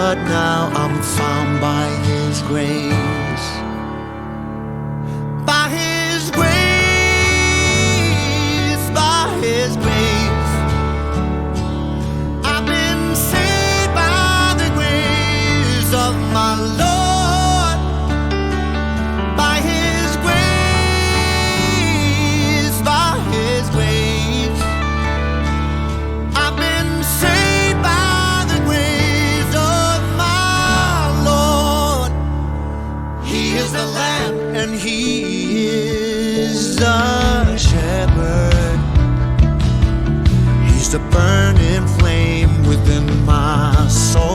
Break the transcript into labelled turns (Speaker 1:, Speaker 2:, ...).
Speaker 1: but now I'm found by His grace. By His grace, by His grace, I've been saved by the grace of my Lord. By His grace, by His grace, I've been saved by the grace of my Lord. He is the Lamb and He is the Shepherd. He's the burning flame within my soul.